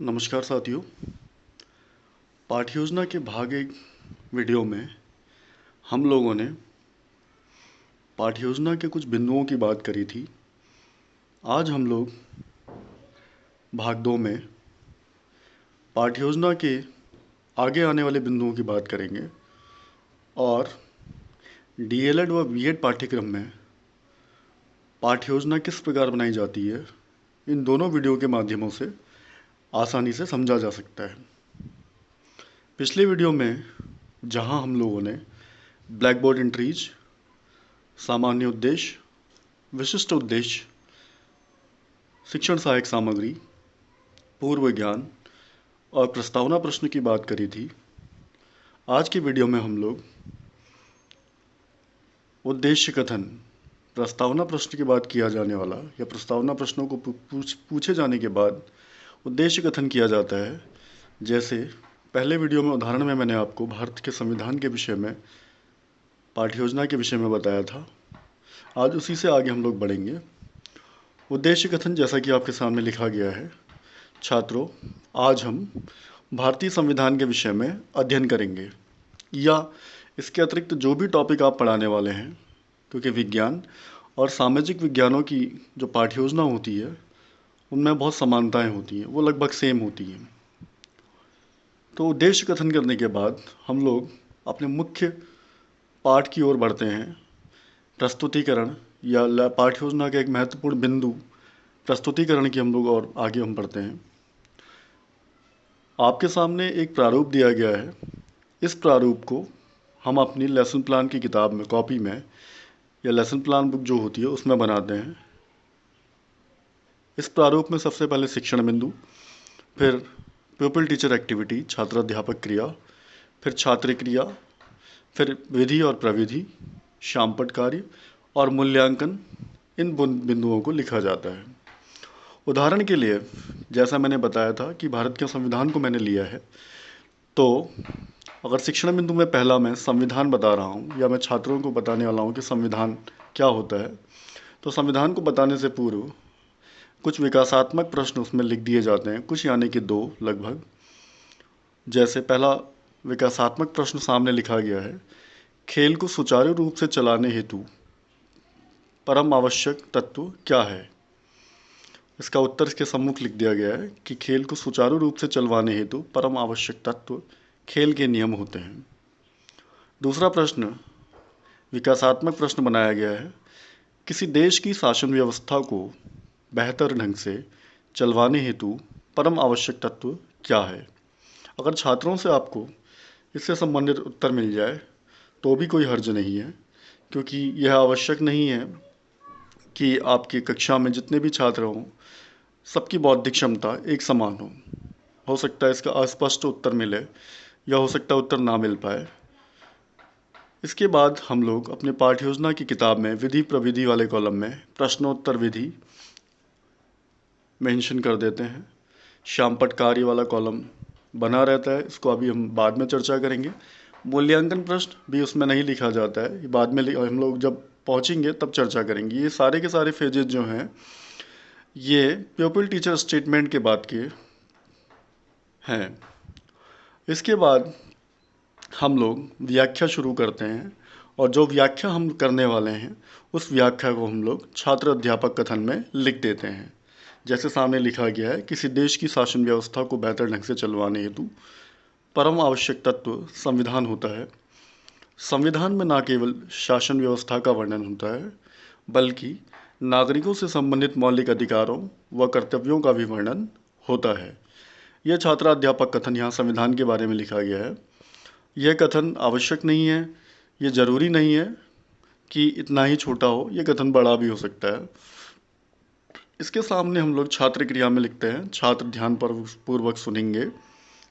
नमस्कार साथियों। पाठ योजना के भाग एक वीडियो में हम लोगों ने पाठ योजना के कुछ बिंदुओं की बात करी थी। आज हम लोग भाग 2 में पाठ योजना के आगे आने वाले बिंदुओं की बात करेंगे और डीएलएड व बीएड पाठ्यक्रम में पाठ योजना किस प्रकार बनाई जाती है, इन दोनों वीडियो के माध्यमों से आसानी से समझा जा सकता है। पिछले वीडियो में जहां हम लोगों ने ब्लैक बोर्ड एंट्रीज, सामान्य उद्देश्य, विशिष्ट उद्देश्य, शिक्षण सहायक सामग्री, पूर्व ज्ञान और प्रस्तावना प्रश्न की बात करी थी, आज की वीडियो में हम लोग उद्देश्य कथन, प्रस्तावना प्रश्न की बात किया जाने वाला या प्रस्तावना प्रश्नों को पूछे जाने के बाद उद्देश्य कथन किया जाता है। जैसे पहले वीडियो में उदाहरण में मैंने आपको भारत के संविधान के विषय में, पाठ्य योजना के विषय में बताया था। आज उसी से आगे हम लोग बढ़ेंगे। उद्देश्य कथन जैसा कि आपके सामने लिखा गया है। छात्रों, आज हम भारतीय संविधान के विषय में अध्ययन करेंगे या इसके अतिरिक्त जो भी टॉपिक आप पढ़ाने वाले हैं, क्योंकि विज्ञान और सामाजिक विज्ञानों की जो पाठ्य योजना होती है उनमें बहुत समानताएं होती हैं, वो लगभग सेम होती हैं। तो उद्देश्य कथन करने के बाद हम लोग अपने मुख्य पाठ की ओर बढ़ते हैं। प्रस्तुतिकरण या पाठ्य योजना का एक महत्वपूर्ण बिंदु प्रस्तुतिकरण की हम लोग और आगे हम बढ़ते हैं। आपके सामने एक प्रारूप दिया गया है। इस प्रारूप को हम अपनी लेसन प्लान की किताब में, कॉपी में या लेसन प्लान बुक जो होती है उसमें बनाते हैं। इस प्रारूप में सबसे पहले शिक्षण बिंदु, फिर प्यूपिल टीचर एक्टिविटी, छात्र अध्यापक क्रिया, फिर छात्र क्रिया, फिर विधि और प्रविधि, शामपट कार्य और मूल्यांकन, इन बिंदुओं को लिखा जाता है। उदाहरण के लिए जैसा मैंने बताया था कि भारत के संविधान को मैंने लिया है, तो अगर शिक्षण बिंदु में पहला मैं संविधान बता रहा हूँ या मैं छात्रों को बताने वाला हूँ कि संविधान क्या होता है, तो संविधान को बताने से पूर्व कुछ विकासात्मक प्रश्न उसमें लिख दिए जाते हैं, कुछ यानी कि 2 लगभग। जैसे पहला विकासात्मक प्रश्न सामने लिखा गया है, खेल को सुचारू रूप से चलाने हेतु परम आवश्यक तत्व क्या है। इसका उत्तर इसके सम्मुख लिख दिया गया है कि खेल को सुचारू रूप से चलवाने हेतु परम आवश्यक तत्व खेल के नियम होते हैं। दूसरा प्रश्न विकासात्मक प्रश्न बनाया गया है, किसी देश की शासन व्यवस्था को बेहतर ढंग से चलवाने हेतु परम आवश्यक तत्व क्या है। अगर छात्रों से आपको इससे संबंधित उत्तर मिल जाए तो भी कोई हर्ज नहीं है, क्योंकि यह आवश्यक नहीं है कि आपकी कक्षा में जितने भी छात्र हों सबकी बौद्धिक क्षमता एक समान हो सकता है इसका अस्पष्ट उत्तर मिले या हो सकता है उत्तर ना मिल पाए। इसके बाद हम लोग अपने पाठ्य योजना की किताब में विधि प्रविधि वाले कॉलम में प्रश्नोत्तर विधि मेंशन कर देते हैं। शामपट कार्य वाला कॉलम बना रहता है, इसको अभी हम बाद में चर्चा करेंगे। मूल्यांकन प्रश्न भी उसमें नहीं लिखा जाता है, बाद में हम लोग जब पहुंचेंगे तब चर्चा करेंगे। ये सारे के सारे फेजेज जो हैं ये प्यूपिल टीचर स्टेटमेंट के बाद के हैं। इसके बाद हम लोग व्याख्या शुरू करते हैं और जो व्याख्या हम करने वाले हैं उस व्याख्या को हम लोग छात्र अध्यापक कथन में लिख देते हैं। जैसे सामने लिखा गया है, किसी देश की शासन व्यवस्था को बेहतर ढंग से चलवाने हेतु परम आवश्यक तत्व संविधान होता है। संविधान में न केवल शासन व्यवस्था का वर्णन होता है बल्कि नागरिकों से संबंधित मौलिक अधिकारों व कर्तव्यों का भी वर्णन होता है। यह छात्र अध्यापक कथन यहाँ संविधान के बारे में लिखा गया है। यह कथन आवश्यक नहीं है, ये ज़रूरी नहीं है कि इतना ही छोटा हो, ये कथन बड़ा भी हो सकता है। इसके सामने हम लोग छात्र क्रिया में लिखते हैं, छात्र ध्यान पूर्वक सुनेंगे।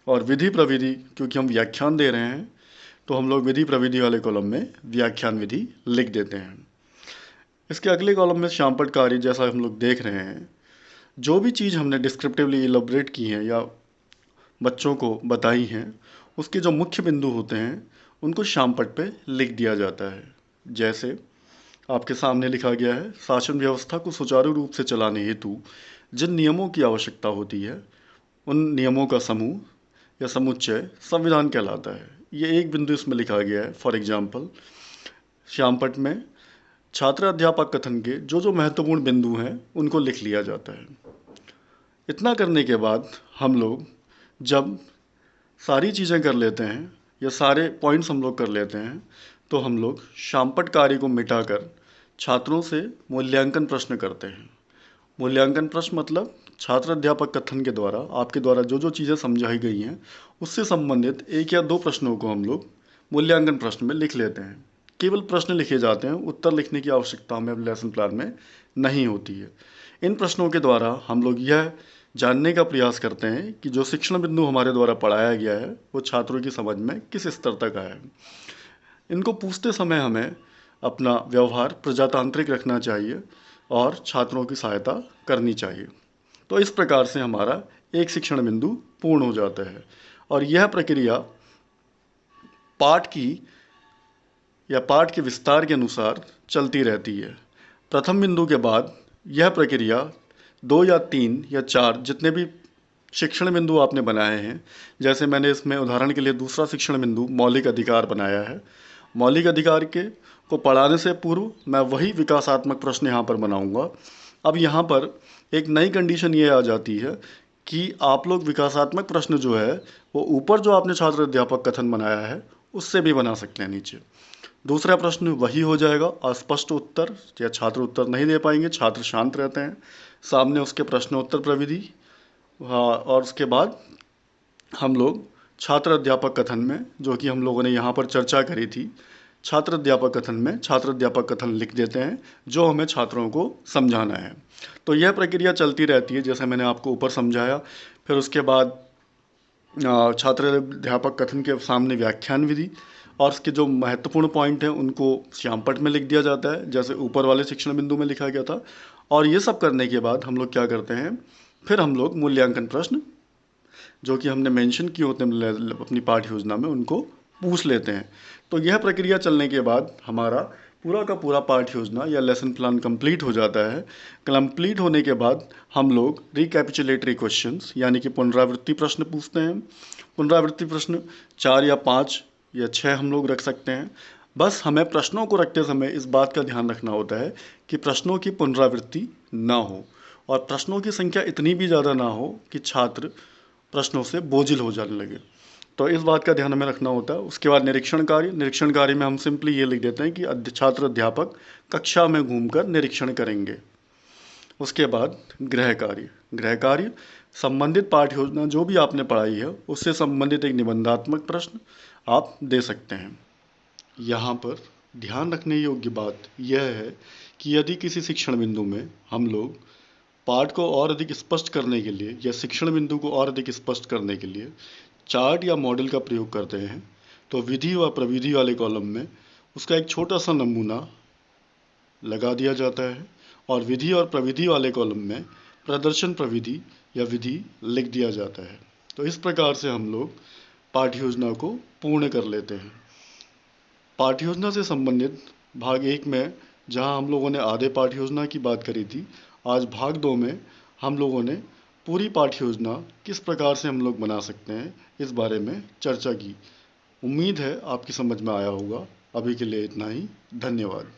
और विधि प्रविधि, क्योंकि हम व्याख्यान दे रहे हैं तो हम लोग विधि प्रविधि वाले कॉलम में व्याख्यान विधि लिख देते हैं। इसके अगले कॉलम में शामपट कार्य, जैसा हम लोग देख रहे हैं, जो भी चीज़ हमने डिस्क्रिप्टिवली इलैबोरेट की है या बच्चों को बताई हैं उसके जो मुख्य बिंदु होते हैं उनको शामपट पे लिख दिया जाता है। जैसे आपके सामने लिखा गया है, शासन व्यवस्था को सुचारू रूप से चलाने हेतु जिन नियमों की आवश्यकता होती है उन नियमों का समूह या समुच्चय संविधान कहलाता है। ये एक बिंदु इसमें लिखा गया है। फॉर एग्जाम्पल, श्यामपट्ट में छात्र अध्यापक कथन के जो जो महत्वपूर्ण बिंदु हैं उनको लिख लिया जाता है। इतना करने के बाद हम लोग जब सारी चीज़ें कर लेते हैं या सारे पॉइंट्स हम लोग कर लेते हैं, तो हम लोग श्यामपट्ट कार्य को मिटाकर छात्रों से मूल्यांकन प्रश्न करते हैं। मूल्यांकन प्रश्न मतलब छात्र अध्यापक कथन के द्वारा आपके द्वारा जो जो चीज़ें समझाई गई हैं उससे संबंधित 1 या 2 प्रश्नों को हम लोग मूल्यांकन प्रश्न में लिख लेते हैं। केवल प्रश्न लिखे जाते हैं, उत्तर लिखने की आवश्यकता हमें लेसन प्लान में नहीं होती है। इन प्रश्नों के द्वारा हम लोग यह जानने का प्रयास करते हैं कि जो शिक्षण बिंदु हमारे द्वारा पढ़ाया गया है वो छात्रों की समझ में किस स्तर तक आया है। इनको पूछते समय हमें अपना व्यवहार प्रजातांत्रिक रखना चाहिए और छात्रों की सहायता करनी चाहिए। तो इस प्रकार से हमारा एक शिक्षण बिंदु पूर्ण हो जाता है और यह प्रक्रिया पाठ की या पाठ के विस्तार के अनुसार चलती रहती है। प्रथम बिंदु के बाद यह प्रक्रिया 2 या 3 या 4 जितने भी शिक्षण बिंदु आपने बनाए हैं, जैसे मैंने इसमें उदाहरण के लिए दूसरा शिक्षण बिंदु मौलिक अधिकार बनाया है। मौलिक अधिकार को पढ़ाने से पूर्व मैं वही विकासात्मक प्रश्न यहाँ पर बनाऊंगा। अब यहाँ पर एक नई कंडीशन ये आ जाती है कि आप लोग विकासात्मक प्रश्न जो है वो ऊपर जो आपने छात्र अध्यापक कथन बनाया है उससे भी बना सकते हैं नीचे। दूसरा प्रश्न वही हो जाएगा, अस्पष्ट उत्तर या छात्र उत्तर नहीं दे पाएंगे, छात्र शांत रहते हैं, सामने उसके प्रश्नोत्तर प्रविधि। और उसके बाद हम लोग छात्र अध्यापक कथन में, जो कि हम लोगों ने यहाँ पर चर्चा करी थी, छात्र अध्यापक कथन में छात्र अध्यापक कथन लिख देते हैं जो हमें छात्रों को समझाना है। तो यह प्रक्रिया चलती रहती है जैसे मैंने आपको ऊपर समझाया। फिर उसके बाद छात्र अध्यापक कथन के सामने व्याख्यान विधि और उसके जो महत्वपूर्ण पॉइंट हैं उनको श्यामपट्ट में लिख दिया जाता है जैसे ऊपर वाले शिक्षण बिंदु में लिखा गया था। और ये सब करने के बाद हम लोग क्या करते हैं, फिर हम लोग मूल्यांकन प्रश्न जो कि हमने मेंशन किए होते हैं अपनी पाठ्य योजना में उनको पूछ लेते हैं। तो यह प्रक्रिया चलने के बाद हमारा पूरा का पूरा पाठ्य योजना या लेसन प्लान कंप्लीट हो जाता है। कंप्लीट होने के बाद हम लोग रिकैपिचुलेटरी क्वेश्चंस यानी कि पुनरावृत्ति प्रश्न पूछते हैं। पुनरावृत्ति प्रश्न 4 या 5 या 6 हम लोग रख सकते हैं। बस हमें प्रश्नों को रखते समय इस बात का ध्यान रखना होता है कि प्रश्नों की पुनरावृत्ति ना हो और प्रश्नों की संख्या इतनी भी ज़्यादा ना हो कि छात्र प्रश्नों से बोझिल हो जाने लगे। तो इस बात का ध्यान हमें रखना होता है। उसके बाद निरीक्षण कार्य में हम सिंपली ये लिख देते हैं कि छात्र अध्यापक कक्षा में घूमकर निरीक्षण करेंगे। उसके बाद गृह कार्य संबंधित पाठ्य योजना जो भी आपने पढ़ाई है उससे संबंधित एक निबंधात्मक प्रश्न आप दे सकते हैं। यहाँ पर ध्यान रखने योग्य बात यह है कि यदि किसी शिक्षण बिंदु में हम लोग पाठ को और अधिक स्पष्ट करने के लिए या शिक्षण बिंदु को और अधिक स्पष्ट करने के लिए चार्ट या मॉडल का प्रयोग करते हैं, तो विधि व प्रविधि वाले कॉलम में उसका एक छोटा सा नमूना लगा दिया जाता है और विधि और प्रविधि वाले कॉलम में प्रदर्शन प्रविधि या विधि लिख दिया जाता है। तो इस प्रकार से हम लोग पाठ्य योजना को पूर्ण कर लेते हैं। पाठ्य योजना से संबंधित भाग 1 में जहां हम लोगों ने आधे पाठ्य योजना की बात करी थी, आज भाग 2 में हम लोगों ने पूरी पाठ्य योजना किस प्रकार से हम लोग बना सकते हैं इस बारे में चर्चा की। उम्मीद है आपकी समझ में आया होगा। अभी के लिए इतना ही। धन्यवाद।